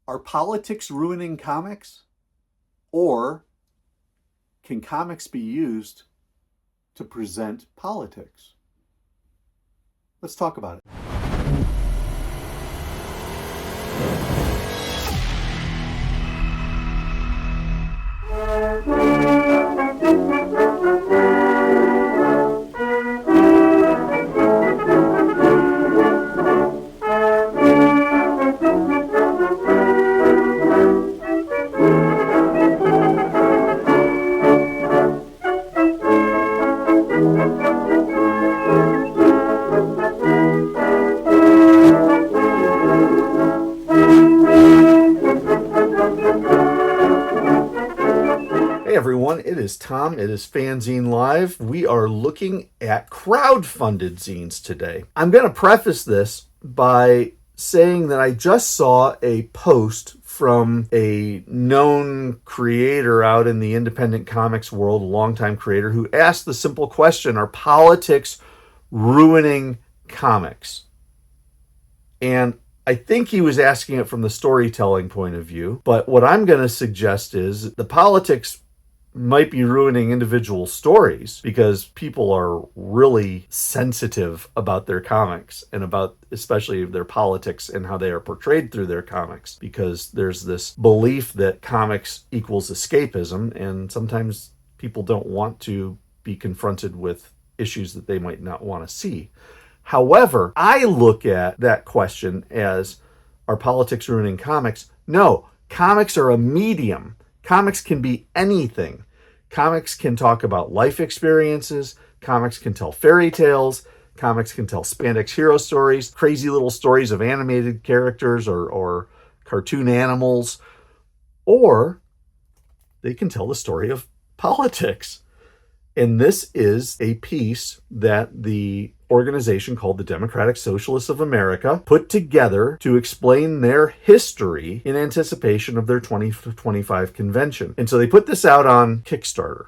Are politics ruining comics? Or can comics be used to present politics? Let's talk about it. Hey everyone, it is Tom. It is FANzine Live. We are looking at crowdfunded zines today. I'm going to preface this by saying that I just saw a post from a known creator out in the independent comics world, a longtime creator, who asked the simple question, are politics ruining comics? And I think he was asking it from the storytelling point of view, but what I'm going to suggest is the politics might be ruining individual stories because people are really sensitive about their comics and about especially their politics and how they are portrayed through their comics, because there's this belief that comics equals escapism, and sometimes people don't want to be confronted with issues that they might not want to see. However, I look at that question as, are politics ruining comics? No, comics are a medium. Comics can be anything. Comics can talk about life experiences. Comics can tell fairy tales. Comics can tell spandex hero stories, crazy little stories of animated characters or cartoon animals. Or they can tell the story of politics. And this is a piece that the organization called the Democratic Socialists of America put together to explain their history in anticipation of their 2025 convention. And so they put this out on Kickstarter.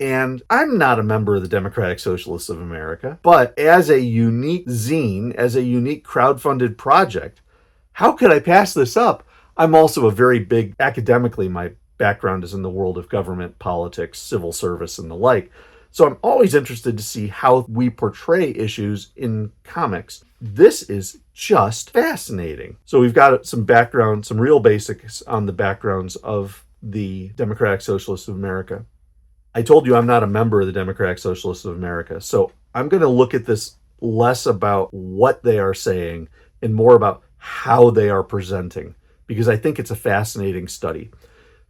And I'm not a member of the Democratic Socialists of America, but as a unique zine, as a unique crowdfunded project, how could I pass this up? I'm also a very big, academically, my background is in the world of government, politics, civil service, and the like. So I'm always interested to see how we portray issues in comics. This is just fascinating. So we've got some background, some real basics on the backgrounds of the Democratic Socialists of America. I told you I'm not a member of the Democratic Socialists of America. So I'm going to look at this less about what they are saying and more about how they are presenting, because I think it's a fascinating study.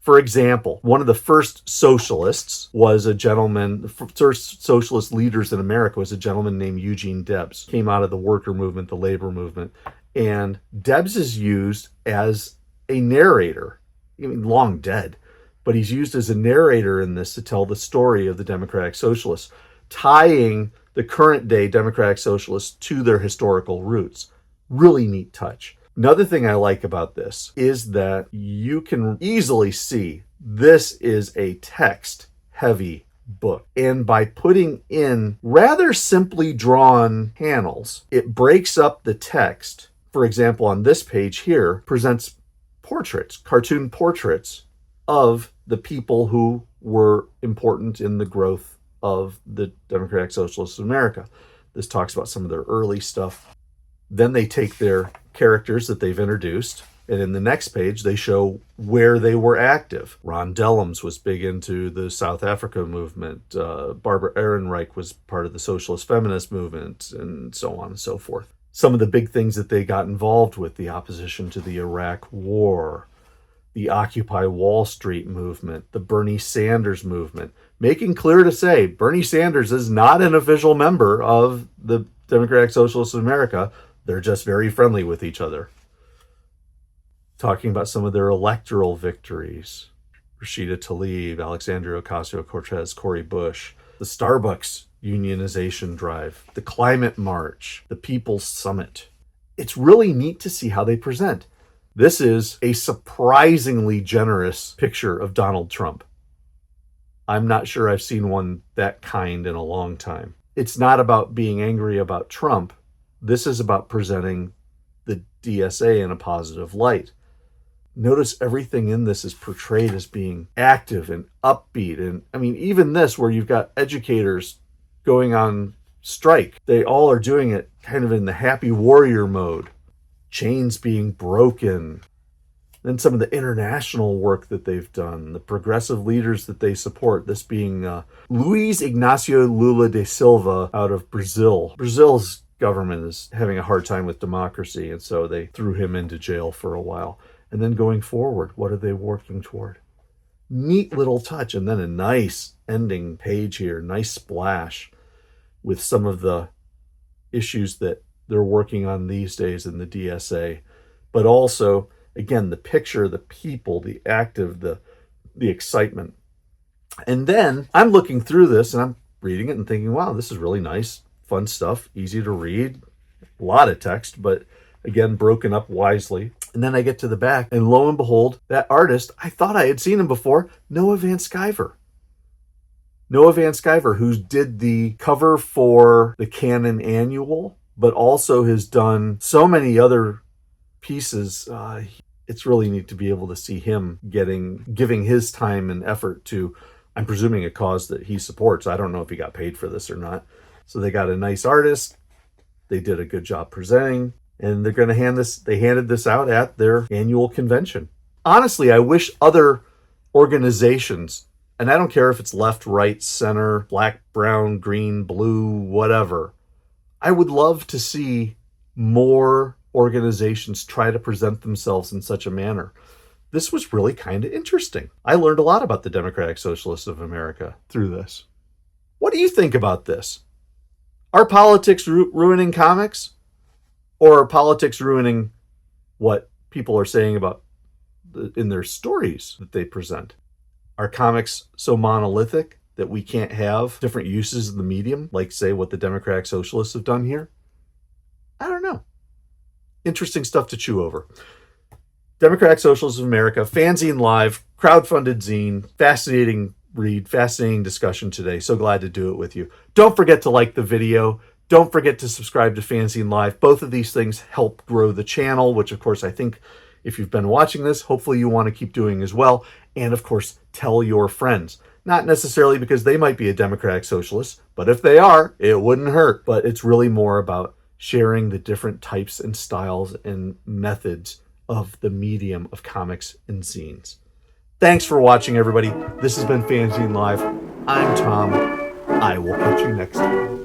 For example, one of the first socialists was a gentleman, the first socialist leaders in America was a gentleman named Eugene Debs. Came out of the worker movement, the labor movement. And Debs is used as a narrator, long dead, but he's used as a narrator in this to tell the story of the Democratic Socialists, tying the current day Democratic Socialists to their historical roots. Really neat touch. Another thing I like about this is that you can easily see this is a text-heavy book. And by putting in rather simply drawn panels, it breaks up the text. For example, on this page here, presents portraits, cartoon portraits of the people who were important in the growth of the Democratic Socialists of America. This talks about some of their early stuff. Then they take their characters that they've introduced, and in the next page they show where they were active. Ron Dellums was big into the South Africa movement. Barbara Ehrenreich was part of the socialist feminist movement, and so on and so forth. Some of the big things that they got involved with: the opposition to the Iraq War, the Occupy Wall Street movement, the Bernie Sanders movement, making clear to say Bernie Sanders is not an official member of the Democratic Socialists of America. They're just very friendly with each other. Talking about some of their electoral victories. Rashida Tlaib, Alexandria Ocasio-Cortez, Cori Bush, the Starbucks unionization drive, the climate march, the People's Summit. It's really neat to see how they present. This is a surprisingly generous picture of Donald Trump. I'm not sure I've seen one that kind in a long time. It's not about being angry about Trump. This is about presenting the DSA in a positive light. Notice everything in this is portrayed as being active and upbeat. And I mean, even this, where you've got educators going on strike, they all are doing it kind of in the happy warrior mode. Chains being broken. Then some of the international work that they've done, the progressive leaders that they support, this being Luiz Ignacio Lula da Silva out of Brazil. Brazil's government is having a hard time with democracy, and so they threw him into jail for a while. And then going forward, what are they working toward? Neat little touch, and then a nice ending page here, nice splash with some of the issues that they're working on these days in the DSA. But also, again, the picture, the people, the active, the excitement. And then I'm looking through this and I'm reading it and thinking, wow, this is really nice, fun stuff, easy to read, a lot of text, but again, broken up wisely. And then I get to the back, and lo and behold, that artist, I thought I had seen him before, Noah Van Sciver. Noah Van Sciver, who did the cover for the Canon Annual, but also has done so many other pieces. It's really neat to be able to see him giving his time and effort to, I'm presuming, a cause that he supports. I don't know if he got paid for this or not. So they got a nice artist. They did a good job presenting. And they're going to they handed this out at their annual convention. Honestly, I wish other organizations, and I don't care if it's left, right, center, black, brown, green, blue, whatever, I would love to see more organizations try to present themselves in such a manner. This was really kind of interesting. I learned a lot about the Democratic Socialists of America through this. What do you think about this? Are politics ruining comics? Or are politics ruining what people are saying about in their stories that they present? Are comics so monolithic that we can't have different uses of the medium, like, say, what the Democratic Socialists have done here? I don't know. Interesting stuff to chew over. Democratic Socialists of America, FANzine Live, crowdfunded zine, fascinating read, fascinating discussion today. So glad to do it with you. Don't forget to like the video. Don't forget to subscribe to FANzine Live. Both of these things help grow the channel, which, of course, I think if you've been watching this, hopefully you want to keep doing as well. And, of course, tell your friends. Not necessarily because they might be a Democratic Socialist, but if they are, it wouldn't hurt. But it's really more about sharing the different types and styles and methods of the medium of comics and zines. Thanks for watching, everybody. This has been FANzine Live. I'm Tom. I will catch you next time.